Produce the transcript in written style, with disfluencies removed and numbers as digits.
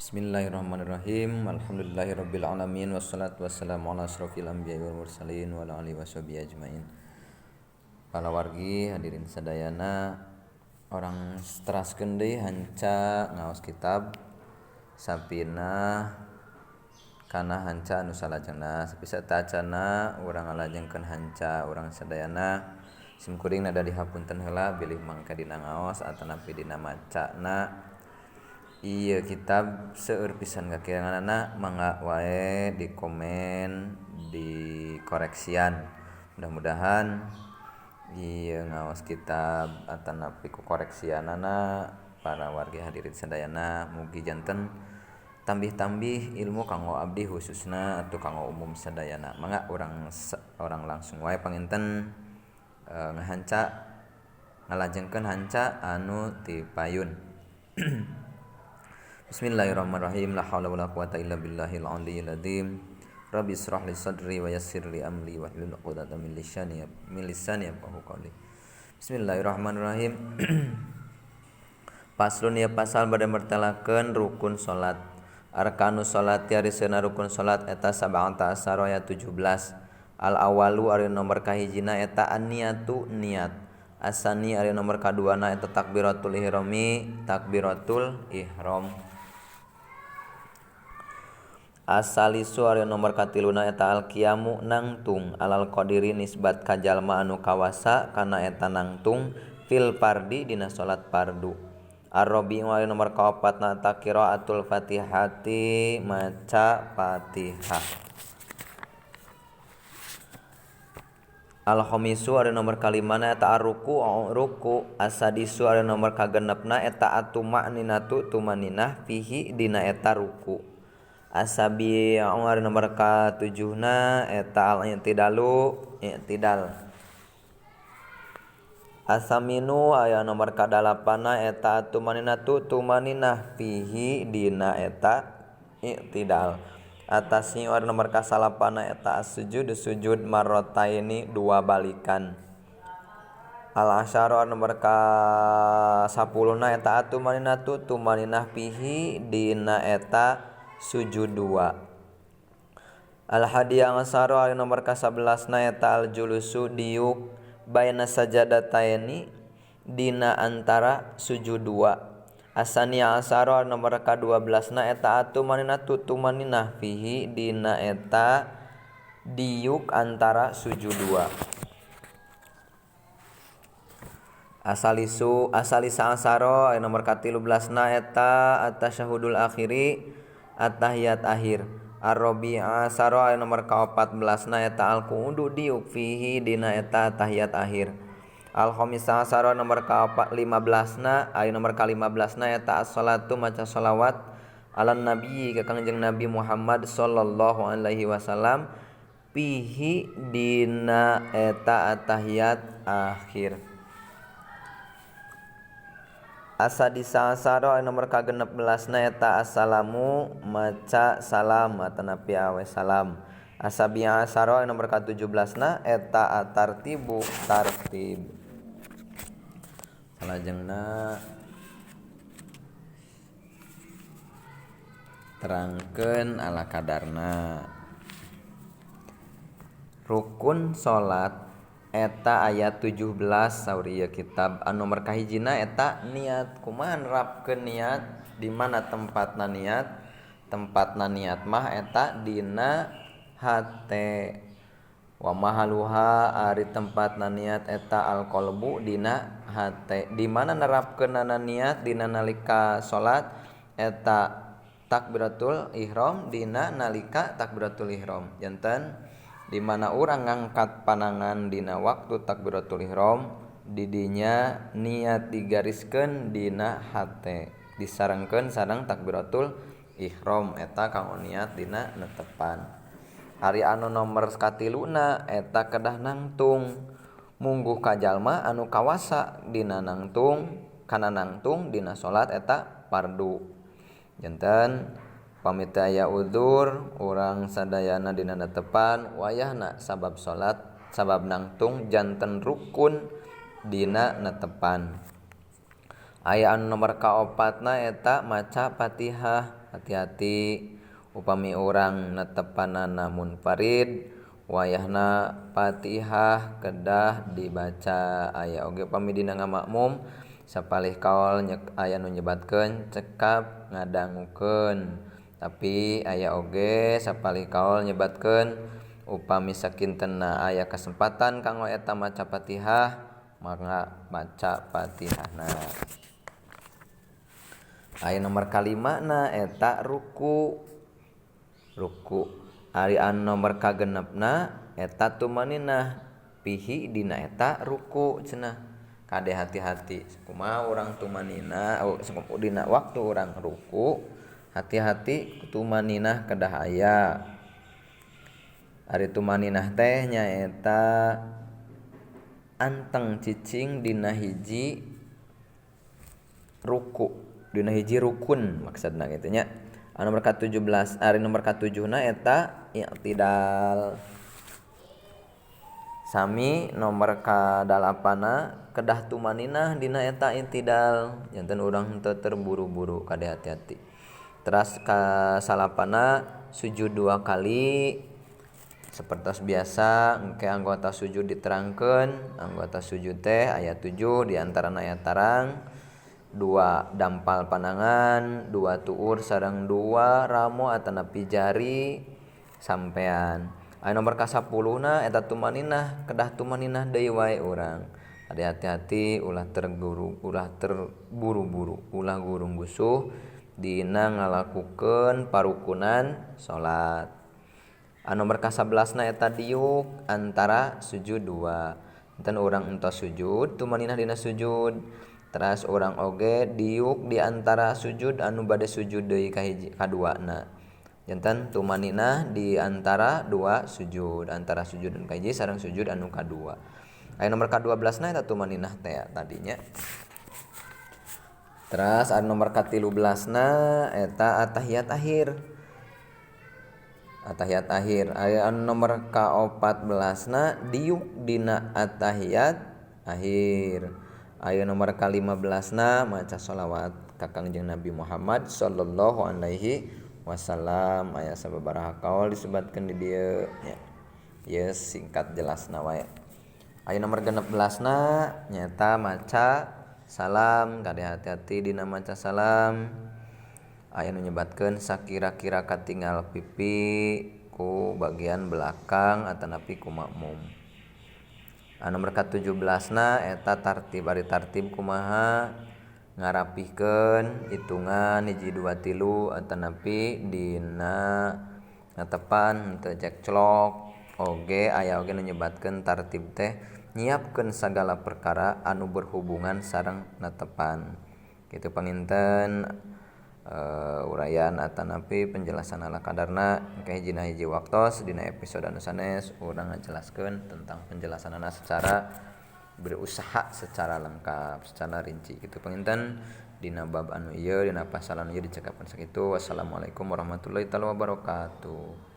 Bismillahirrahmanirrahim. Alhamdulillahirabbil alamin wassalatu wassalamu ala asrofil anbiya'i wal mursalin wa ala alihi washabihi ajmain. Para wargi hadirin sadayana, orang teraskeun deui hanca ngaos kitab sapina kana hanca anu salajengna sapisa tacana urang ngalajengkeun hanca urang sadayana simkuring nada dihapunten heula bilih mangka dina ngaos atanapi dina macana. Iya kitab seueur pisan kakiranganna mangga wae di komen di koreksian. Mudah-mudahan ieu ngaos kitab atanapi ku koreksianana para wargi hadirin sadayana mugi janten tambih-tambih ilmu kanggo abdi khususna atuh kanggo umum sadayana. Mangga orang langsung wae panginten ngahanca ngalajengkeun hanca anu ti payun. Bismillahirrahmanirrahim. La haula wala quwata illa billahil aliyyil azim. Rabbi israh li sadri wa yassir li amri wahlul 'uqdatam min lisani yafqahu qawli. Bismillahirrahmanirrahim. Paslun ya pasal bade mertelakeun rukun salat. Arkanus salat ari seuna rukun salat eta sab'ata asara aya 17. Al awalu ari nomor kahijina eta an-niyatu niat. Asani ari nomor kaduana eta takbiratul ihram. Asalisu ari nomor katiluna eta al-qiyamu nangtung alal qadiri nisbat ka jalma anu kawasa kana eta nangtung fil fardi dina salat fardu. Ar-rabi'u ari nomor kaopatna eta qiraatul Fatihati maca Fatihah. Al-khamisu ari nomor kalimana eta ruku. Asadisu ari nomor kagenepna eta atumaninatu tumaninah fihi dina eta ruku. Asabi ari nomor katujuhna eta i'tidal. Asaminu aya nomor kadalapana eta tumaninatu tumaninah fihi dina eta i'tidal. Atasni ari nomor kasalapana eta sujud marrataini dua balikan. Al-asyara ari nomor kasapuluna eta tumaninatu tumaninah fihi dina eta sujud dua. Al-hadiyah asyara ari nomor ka-11na eta al-julusu diuk baina sajadataini dina antara sujud dua. Asaniya asyara ari nomor ka-12na eta atumaninatu tumaninah fihi dina eta diuk antara sujud dua. Asalisa asyara ari nomor ka-13na eta at-tasyahudul akhiri at-tahiyat akhir. Ar-rabi'a asyara ari nomor ka-14na eta al-qu'udu diuk fihi dina eta tahiyat akhir. Al-khamisa asyara nomor ka-15na ari nomor ka-15na eta as-salatu maca shalawat alan nabi ka Kangjeng Nabi Muhammad sallallahu alaihi wasallam fihi dina eta at-tahiyat akhir. Asadisa asyara nomor ka-16na eta assalamu maca salam atanapi awe salam. Asabi'a asyara nomor ka-17na eta at-tartibu tartib. Salajengna terangkeun ala kadarna. Rukun salat eta ayat 17 sauri ieu kitab. Anu nomor kahijina eta niat. Kumaha nerapkeun niat? Di mana tempatna niat? Tempatna niat mah eta dina hate. Wa mahaluha ari tempatna niat eta al-qalbu dina hate. Di mana nerapkeunana niat? Dina nalika salat eta takbiratul ihram dina nalika takbiratul ihram. Janten di mana urang ngangkat panangan dina waktu takbiratul ihram di dinya niat digariskeun dina hate disarengkeun sareng takbiratul ihram eta kanggo niat dina netepan. Ari anu nomor katiluna eta kedah nangtung mungguh ka jalma anu kawasa dina nangtung kana nangtung dina salat eta fardu. Janten pamit aya udzur urang sadayana dina netepan wayahna sabab salat sabab nangtung janten rukun dina netepan. Aya anu nomor kaopatna eta maca Fatihah hati-hati upami orang netepanana munfarid wayahna Fatihah kedah dibaca aya oge upami dina ngamakmum sapalih kaol aya nu nyebatkeun cekap ngadangukeun tapi aya oge sapalih kaol nyebatkeun upami sakintenna aya kesempatan kanggo eta maca Fatihah maka baca Fatihahna. Aya nomor kalimana eta ruku ari anu nomor kagenepna eta tumaninah pihi dina eta ruku cenah kade hati-hati kumaha urang tumaninah dina waktu urang ruku hati-hati tumaninah kedah aya ari tumaninah teh nyaeta anteng cicing dina hiji ruku dina hiji rukun maksudna kitu nya. Nomor ka-17 ari nomor ka-7 na eta i'tidal. Sami nomor ka-8 na kedah tumaninah dina eta i'tidal janten urang henteu terburu-buru kade hati-hati. Teras ka-8 na sujud 2 kali sapertos biasa engke anggota sujud diterangkeun. Anggota sujud teh aya 7 di antarana aya tarang 2 dampal panangan 2 tuur sareng 2 ramo atanapi jari sampean. Aya nomor ka-10 na eta tumaninah kedah tumaninah deui wae urang. Hati-hati ulah terburu-buru ulah gurung-gusuh dina ngalakukeun parukunan salat. Nomor ka-11 na eta diuk antara sujud 2. Enten urang entos sujud tumaninah dina sujud. Teras orang oge diuk di antara sujud anu bade sujud deui kaduana. Janten tumaninah di antara 2 sujud, antara sujud anu kahiji sareng sujud anu kadua. Aya nomor ka-12 na eta tumaninah teh tadinya. Teras anu nomor ka-13 na eta atahiyat akhir. Atahiyat akhir. Aya anu nomor ka-14 na diuk dina atahiyat akhir. Aya nomor ka-15 na maca shalawat ka Kangjeng Nabi Muhammad sallallahu alaihi wasallam. Aya sababaraha kaul disebatkeun di dieu nya. Ieu singkat jelasna wae. Aya nomor 16 na nyaeta maca salam kade hati-hati dina maca salam. Aya nu nyebatkeun sakira-kira katinggal pipi ku bagian belakang atanapi ku makmum. Nomor ka-17 na eta tartib ari tartib kumaha ngarapihkeun hitungan 1 2 3 atanapi dina ngatepan teu jekclok oge aya oge nu nyebatkeun tartib teh nyiapkeun sagala perkara anu berhubungan sareng natepan. Kitu panginten urayaan atanapi penjelasan ala kadarna engke hiji waktos dina episode anu sanes urang ngajelaskeun tentang penjelasanana secara berusaha secara lengkap secara rinci kitu panginten dina bab anu ieu dina pasal anu ieu dicekapan sakitu. Wassalamualaikum warahmatullahi wabarakatuh.